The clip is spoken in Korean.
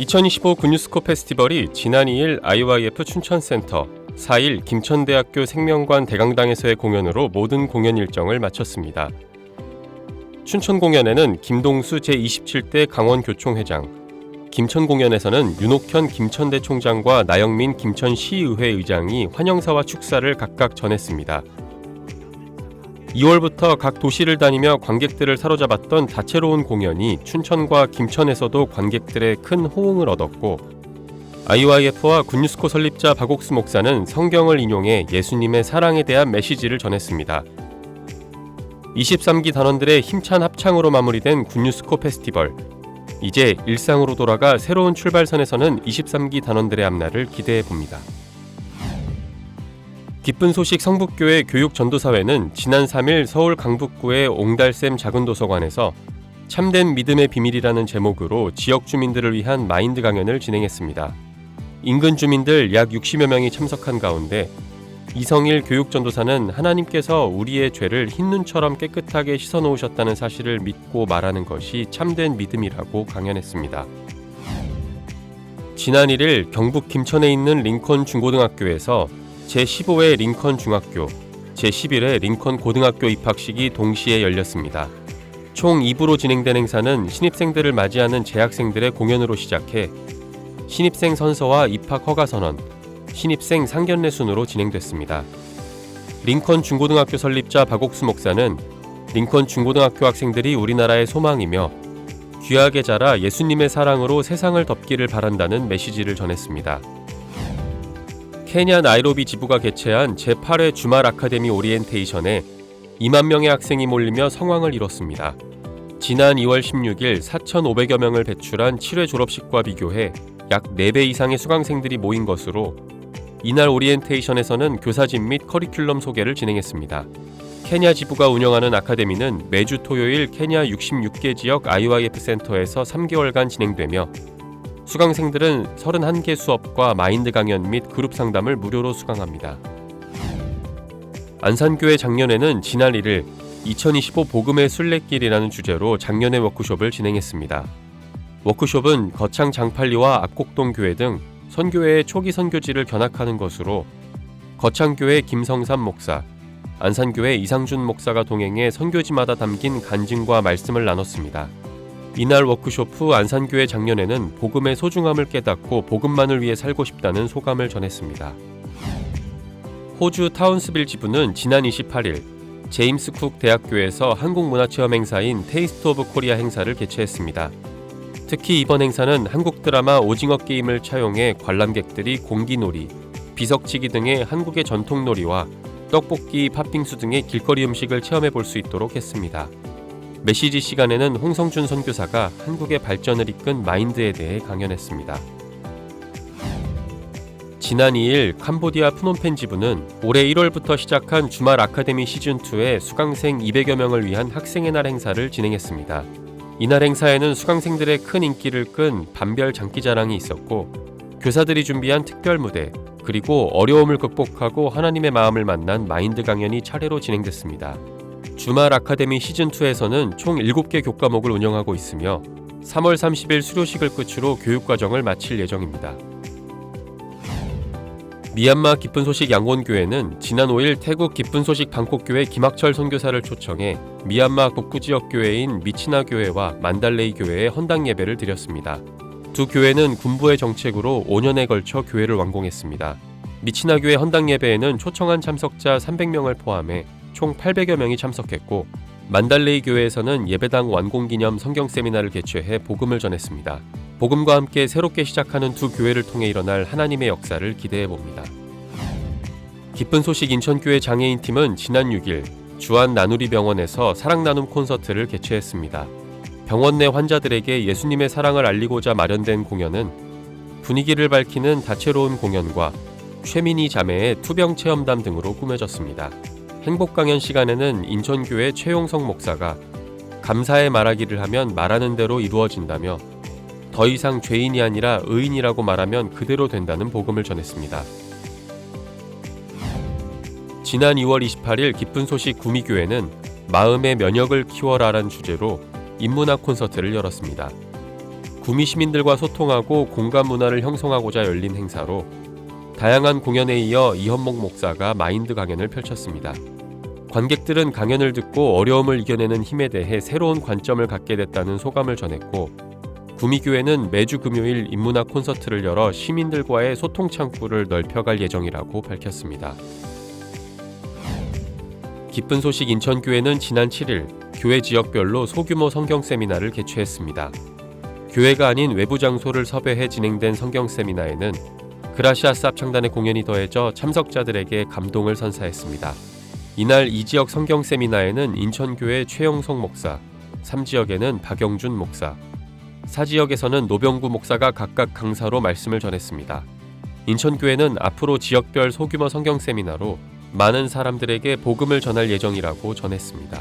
2025 굿뉴스코 페스티벌이 지난 2일 IYF 춘천센터, 4일 김천대학교 생명관 대강당에서의 공연으로 모든 공연 일정을 마쳤습니다. 춘천 공연에는 김동수 제27대 강원교총회장, 김천 공연에서는 윤옥현 김천대 총장과 나영민 김천시의회 의장이 환영사와 축사를 각각 전했습니다. 2월부터 각 도시를 다니며 관객들을 사로잡았던 다채로운 공연이 춘천과 김천에서도 관객들의 큰 호응을 얻었고, IYF와 굿뉴스코 설립자 박옥수 목사는 성경을 인용해 예수님의 사랑에 대한 메시지를 전했습니다. 23기 단원들의 힘찬 합창으로 마무리된 굿뉴스코 페스티벌. 이제 일상으로 돌아가 새로운 출발선에서는 23기 단원들의 앞날을 기대해 봅니다. 기쁜 소식 성북교회 교육전도사회는 지난 3일 서울 강북구의 옹달샘 작은도서관에서 참된 믿음의 비밀이라는 제목으로 지역 주민들을 위한 마인드 강연을 진행했습니다. 인근 주민들 약 60여 명이 참석한 가운데 이성일 교육전도사는 하나님께서 우리의 죄를 흰눈처럼 깨끗하게 씻어놓으셨다는 사실을 믿고 말하는 것이 참된 믿음이라고 강연했습니다. 지난 1일 경북 김천에 있는 링컨 중고등학교에서 제15회 링컨 중학교, 제11회 링컨 고등학교 입학식이 동시에 열렸습니다. 총 2부로 진행된 행사는 신입생들을 맞이하는 재학생들의 공연으로 시작해 신입생 선서와 입학 허가 선언, 신입생 상견례 순으로 진행됐습니다. 링컨 중고등학교 설립자 박옥수 목사는 링컨 중고등학교 학생들이 우리나라의 소망이며 귀하게 자라 예수님의 사랑으로 세상을 덮기를 바란다는 메시지를 전했습니다. 케냐 나이로비 지부가 개최한 제8회 주말 아카데미 오리엔테이션에 2만 명의 학생이 몰리며 성황을 이뤘습니다. 지난 2월 16일 4,500여 명을 배출한 7회 졸업식과 비교해 약 4배 이상의 수강생들이 모인 것으로 이날 오리엔테이션에서는 교사진 및 커리큘럼 소개를 진행했습니다. 케냐 지부가 운영하는 아카데미는 매주 토요일 케냐 66개 지역 IYF 센터에서 3개월간 진행되며 수강생들은 31개 수업과 마인드 강연 및 그룹 상담을 무료로 수강합니다. 안산교회 작년에는 지난 1일 2025 복음의 순례길이라는 주제로 작년의 워크숍을 진행했습니다. 워크숍은 거창 장팔리와 압곡동 교회 등 선교회의 초기 선교지를 견학하는 것으로 거창교회 김성삼 목사, 안산교회 이상준 목사가 동행해 선교지마다 담긴 간증과 말씀을 나눴습니다. 이날 워크숍 후 안산교회 장년회는 복음의 소중함을 깨닫고 복음만을 위해 살고 싶다는 소감을 전했습니다. 호주 타운스빌 지부는 지난 28일 제임스 쿡 대학교에서 한국문화체험 행사인 테이스트 오브 코리아 행사를 개최했습니다. 특히 이번 행사는 한국 드라마 오징어 게임을 차용해 관람객들이 공기놀이, 비석치기 등의 한국의 전통놀이와 떡볶이, 팥빙수 등의 길거리 음식을 체험해 볼 수 있도록 했습니다. 메시지 시간에는 홍성준 선교사가 한국의 발전을 이끈 마인드에 대해 강연했습니다. 지난 2일 캄보디아 프놈펜 지부는 올해 1월부터 시작한 주말 아카데미 시즌2의 수강생 200여 명을 위한 학생의 날 행사를 진행했습니다. 이날 행사에는 수강생들의 큰 인기를 끈 반별 장기자랑이 있었고 교사들이 준비한 특별 무대, 그리고 어려움을 극복하고 하나님의 마음을 만난 마인드 강연이 차례로 진행됐습니다. 주말 아카데미 시즌2에서는 총 7개 교과목을 운영하고 있으며 3월 30일 수료식을 끝으로 교육과정을 마칠 예정입니다. 미얀마 기쁜 소식 양곤교회는 지난 5일 태국 기쁜 소식 방콕교회 김학철 선교사를 초청해 미얀마 북부지역 교회인 미치나 교회와 만달레이 교회에 헌당 예배를 드렸습니다. 두 교회는 군부의 정책으로 5년에 걸쳐 교회를 완공했습니다. 미치나 교회 헌당 예배에는 초청한 참석자 300명을 포함해 총 800여 명이 참석했고, 만달레이 교회에서는 예배당 완공기념 성경 세미나를 개최해 복음을 전했습니다. 복음과 함께 새롭게 시작하는 두 교회를 통해 일어날 하나님의 역사를 기대해 봅니다. 기쁜 소식 인천교회 장애인팀은 지난 6일 주안 나누리 병원에서 사랑 나눔 콘서트를 개최했습니다. 병원 내 환자들에게 예수님의 사랑을 알리고자 마련된 공연은 분위기를 밝히는 다채로운 공연과 최민희 자매의 투병 체험담 등으로 꾸며졌습니다. 행복 강연 시간에는 인천교회 최용성 목사가 감사의 말하기를 하면 말하는 대로 이루어진다며 더 이상 죄인이 아니라 의인이라고 말하면 그대로 된다는 복음을 전했습니다. 지난 2월 28일 기쁜 소식 구미교회는 마음의 면역을 키워라라는 주제로 인문학 콘서트를 열었습니다. 구미 시민들과 소통하고 공감 문화를 형성하고자 열린 행사로 다양한 공연에 이어 이현목 목사가 마인드 강연을 펼쳤습니다. 관객들은 강연을 듣고 어려움을 이겨내는 힘에 대해 새로운 관점을 갖게 됐다는 소감을 전했고, 구미교회는 매주 금요일 인문학 콘서트를 열어 시민들과의 소통 창구를 넓혀갈 예정이라고 밝혔습니다. 기쁜 소식 인천교회는 지난 7일 교회 지역별로 소규모 성경 세미나를 개최했습니다. 교회가 아닌 외부 장소를 섭외해 진행된 성경 세미나에는 그라시아 쌉 창단의 공연이 더해져 참석자들에게 감동을 선사했습니다. 이날 이 지역 성경 세미나에는 인천교회 최영석 목사, 3지역에는 박영준 목사, 4지역에서는 노병구 목사가 각각 강사로 말씀을 전했습니다. 인천교회는 앞으로 지역별 소규모 성경 세미나로 많은 사람들에게 복음을 전할 예정이라고 전했습니다.